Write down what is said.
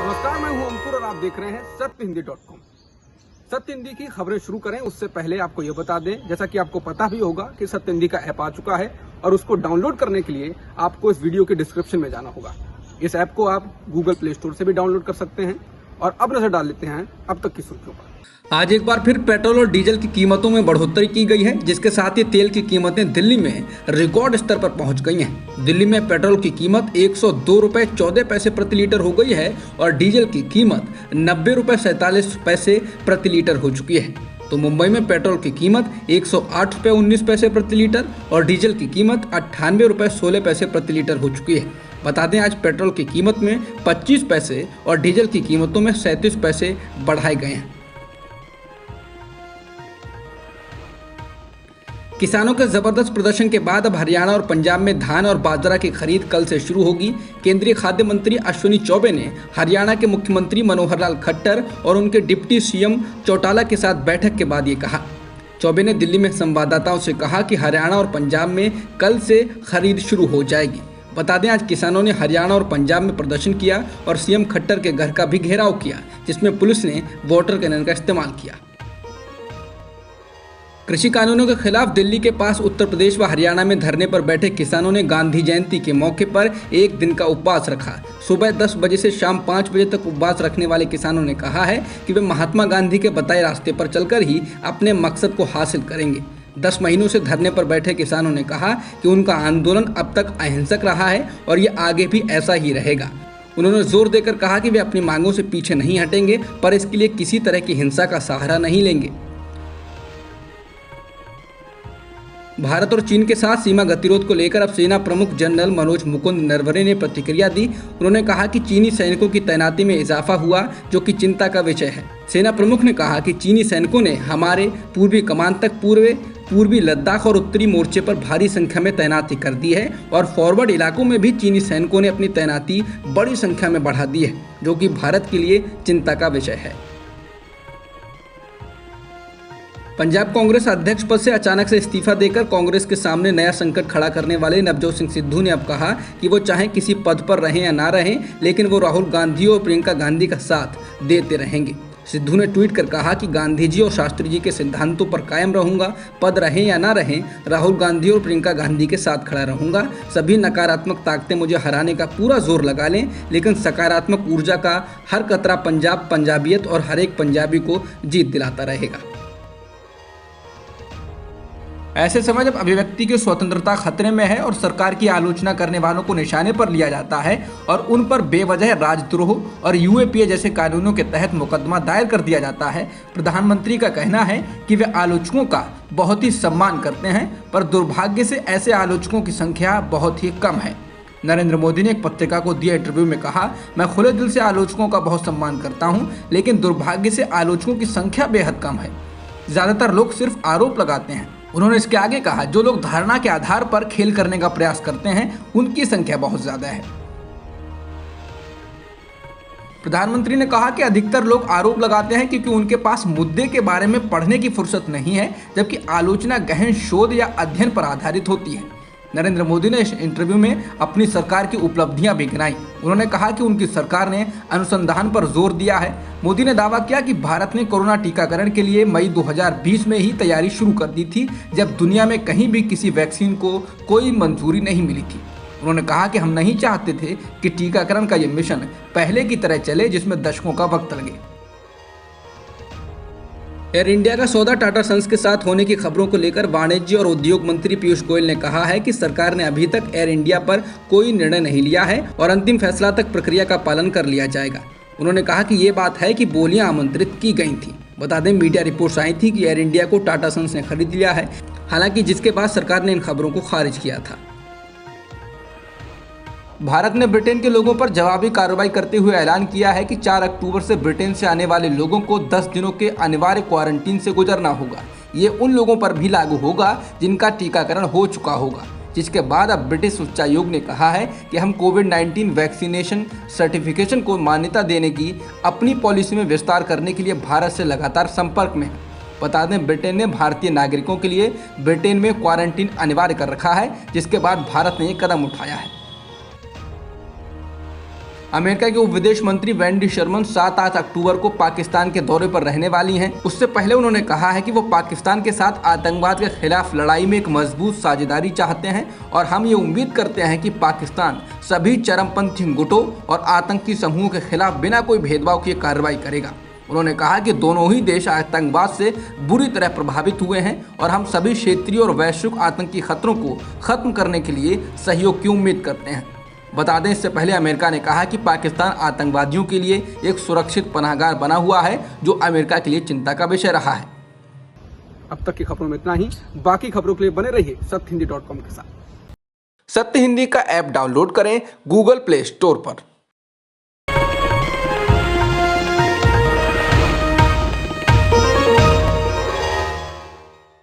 नमस्कार, मैं हूं अंकुर और आप देख रहे हैं सत्यहिंदी.com। सत्य हिंदी की खबरें शुरू करें उससे पहले आपको यह बता दें, जैसा कि आपको पता भी होगा कि सत्य हिंदी का ऐप आ चुका है और उसको डाउनलोड करने के लिए आपको इस वीडियो के डिस्क्रिप्शन में जाना होगा। इस ऐप को आप गूगल प्ले स्टोर से भी डाउनलोड कर सकते हैं। और अब नजर डाल लेते हैं अब तक की सुर्खियों पर। आज एक बार फिर पेट्रोल और डीजल की कीमतों में बढ़ोतरी की गई है, जिसके साथ ही तेल की कीमतें दिल्ली में रिकॉर्ड स्तर पर पहुंच गई हैं। दिल्ली में पेट्रोल की कीमत 102 रुपये 14 पैसे प्रति लीटर हो गई है और डीजल की कीमत 90 रुपये 47 पैसे प्रति लीटर हो चुकी है। तो मुंबई में पेट्रोल की कीमत 108 रुपये 19 पैसे प्रति लीटर और डीजल की कीमत 98 रुपये 16 पैसे प्रति लीटर हो चुकी है। बता दें, आज पेट्रोल की कीमत में 25 पैसे और डीजल की कीमतों में 37 पैसे बढ़ाए गए हैं। किसानों के जबरदस्त प्रदर्शन के बाद अब हरियाणा और पंजाब में धान और बाजरा की खरीद कल से शुरू होगी। केंद्रीय खाद्य मंत्री अश्विनी चौबे ने हरियाणा के मुख्यमंत्री मनोहर लाल खट्टर और उनके डिप्टी सीएम चौटाला के साथ बैठक के बाद ये कहा। चौबे ने दिल्ली में संवाददाताओं से कहा कि हरियाणा और पंजाब में कल से खरीद शुरू हो जाएगी। बता दें, आज किसानों ने हरियाणा और पंजाब में प्रदर्शन किया और सीएम खट्टर के घर का भी घेराव किया, जिसमें पुलिस ने वाटर कैनन का इस्तेमाल किया। कृषि कानूनों के खिलाफ दिल्ली के पास उत्तर प्रदेश व हरियाणा में धरने पर बैठे किसानों ने गांधी जयंती के मौके पर एक दिन का उपवास रखा। सुबह 10 बजे से शाम 5 बजे तक उपवास रखने वाले किसानों ने कहा है कि वे महात्मा गांधी के बताए रास्ते पर चलकर ही अपने मकसद को हासिल करेंगे। 10 महीनों से धरने पर बैठे किसानों ने कहा कि उनका आंदोलन अब तक अहिंसक रहा है और ये आगे भी ऐसा ही रहेगा। उन्होंने जोर देकर कहा कि वे अपनी मांगों से पीछे नहीं हटेंगे, पर इसके लिए किसी तरह की हिंसा का सहारा नहीं लेंगे। भारत और चीन के साथ सीमा गतिरोध को लेकर अब सेना प्रमुख जनरल मनोज मुकुंद नरवणे ने प्रतिक्रिया दी। उन्होंने कहा कि चीनी सैनिकों की तैनाती में इजाफा हुआ, जो कि चिंता का विषय है। सेना प्रमुख ने कहा कि चीनी सैनिकों ने हमारे पूर्वी कमान तक पूर्वी लद्दाख और उत्तरी मोर्चे पर भारी संख्या में तैनाती कर दी है और फॉरवर्ड इलाकों में भी चीनी सैनिकों ने अपनी तैनाती बड़ी संख्या में बढ़ा दी है, जो कि भारत के लिए चिंता का विषय है। पंजाब कांग्रेस अध्यक्ष पद से अचानक से इस्तीफा देकर कांग्रेस के सामने नया संकट खड़ा करने वाले नवजोत सिंह सिद्धू ने अब कहा कि वो चाहे किसी पद पर रहें या ना रहें, लेकिन वो राहुल गांधी और प्रियंका गांधी का साथ देते रहेंगे। सिद्धू ने ट्वीट कर कहा कि गांधी जी और शास्त्री जी के सिद्धांतों पर कायम रहूंगा, पद रहें या ना रहें, राहुल गांधी और प्रियंका गांधी के साथ खड़ा रहूंगा। सभी नकारात्मक ताकतें मुझे हराने का पूरा जोर लगा लें, लेकिन सकारात्मक ऊर्जा का हर कतरा पंजाबियत और हर एक पंजाबी को जीत दिलाता रहेगा। ऐसे समय जब अभिव्यक्ति की स्वतंत्रता खतरे में है और सरकार की आलोचना करने वालों को निशाने पर लिया जाता है और उन पर बेवजह राजद्रोह और यूएपीए जैसे कानूनों के तहत मुकदमा दायर कर दिया जाता है, प्रधानमंत्री का कहना है कि वे आलोचकों का बहुत ही सम्मान करते हैं, पर दुर्भाग्य से ऐसे आलोचकों की संख्या बहुत ही कम है। नरेंद्र मोदी ने एक पत्रिका को दिए इंटरव्यू में कहा, मैं खुले दिल से आलोचकों का बहुत सम्मान करता हूँ, लेकिन दुर्भाग्य से आलोचकों की संख्या बेहद कम है। ज़्यादातर लोग सिर्फ आरोप लगाते हैं। उन्होंने इसके आगे कहा, जो लोग धारणा के आधार पर खेल करने का प्रयास करते हैं उनकी संख्या बहुत ज्यादा है। प्रधानमंत्री ने कहा कि अधिकतर लोग आरोप लगाते हैं क्योंकि उनके पास मुद्दे के बारे में पढ़ने की फुर्सत नहीं है, जबकि आलोचना गहन शोध या अध्ययन पर आधारित होती है। नरेंद्र मोदी ने इस इंटरव्यू में अपनी सरकार की उपलब्धियां भी गिनाई। उन्होंने कहा कि उनकी सरकार ने अनुसंधान पर जोर दिया है। मोदी ने दावा किया कि भारत ने कोरोना टीकाकरण के लिए मई 2020 में ही तैयारी शुरू कर दी थी, जब दुनिया में कहीं भी किसी वैक्सीन को कोई मंजूरी नहीं मिली थी। उन्होंने कहा कि हम नहीं चाहते थे कि टीकाकरण का ये मिशन पहले की तरह चले, जिसमें दशकों का वक्त लगे। एयर इंडिया का सौदा टाटा सन्स के साथ होने की खबरों को लेकर वाणिज्य और उद्योग मंत्री पीयूष गोयल ने कहा है कि सरकार ने अभी तक एयर इंडिया पर कोई निर्णय नहीं लिया है और अंतिम फैसला तक प्रक्रिया का पालन कर लिया जाएगा। उन्होंने कहा कि ये बात है कि बोलियां आमंत्रित की गई थी। बता दें, मीडिया रिपोर्ट्स आई थी कि एयर इंडिया को टाटा सन्स ने खरीद लिया है, हालांकि जिसके बाद सरकार ने इन खबरों को खारिज किया था। भारत ने ब्रिटेन के लोगों पर जवाबी कार्रवाई करते हुए ऐलान किया है कि 4 अक्टूबर से ब्रिटेन से आने वाले लोगों को 10 दिनों के अनिवार्य क्वारंटीन से गुजरना होगा। ये उन लोगों पर भी लागू होगा जिनका टीकाकरण हो चुका होगा, जिसके बाद अब ब्रिटिश उच्चायोग ने कहा है कि हम कोविड-19 वैक्सीनेशन सर्टिफिकेशन को मान्यता देने की अपनी पॉलिसी में विस्तार करने के लिए भारत से लगातार संपर्क में है। बता दें, ब्रिटेन ने भारतीय नागरिकों के लिए ब्रिटेन में क्वारंटीन अनिवार्य कर रखा है, जिसके बाद भारत ने ये कदम उठाया है। अमेरिका के उप विदेश मंत्री वेंडी शर्मन 7-8 अक्टूबर को पाकिस्तान के दौरे पर रहने वाली हैं। उससे पहले उन्होंने कहा है कि वो पाकिस्तान के साथ आतंकवाद के खिलाफ लड़ाई में एक मजबूत साझेदारी चाहते हैं और हम ये उम्मीद करते हैं कि पाकिस्तान सभी चरमपंथी गुटों और आतंकी समूहों के खिलाफ बिना कोई भेदभाव किए कार्रवाई करेगा। उन्होंने कहा कि दोनों ही देश आतंकवाद से बुरी तरह प्रभावित हुए हैं और हम सभी क्षेत्रीय और वैश्विक आतंकी खतरों को खत्म करने के लिए सहयोग की उम्मीद करते हैं। बता दें, इससे पहले अमेरिका ने कहा कि पाकिस्तान आतंकवादियों के लिए एक सुरक्षित पनाहगार बना हुआ है, जो अमेरिका के लिए चिंता का विषय रहा है। अब तक की खबरों में इतना ही। बाकी खबरों के लिए बने रहिए सत्यहिंदी.com के साथ। सत्य हिंदी का ऐप डाउनलोड करें गूगल प्ले स्टोर पर।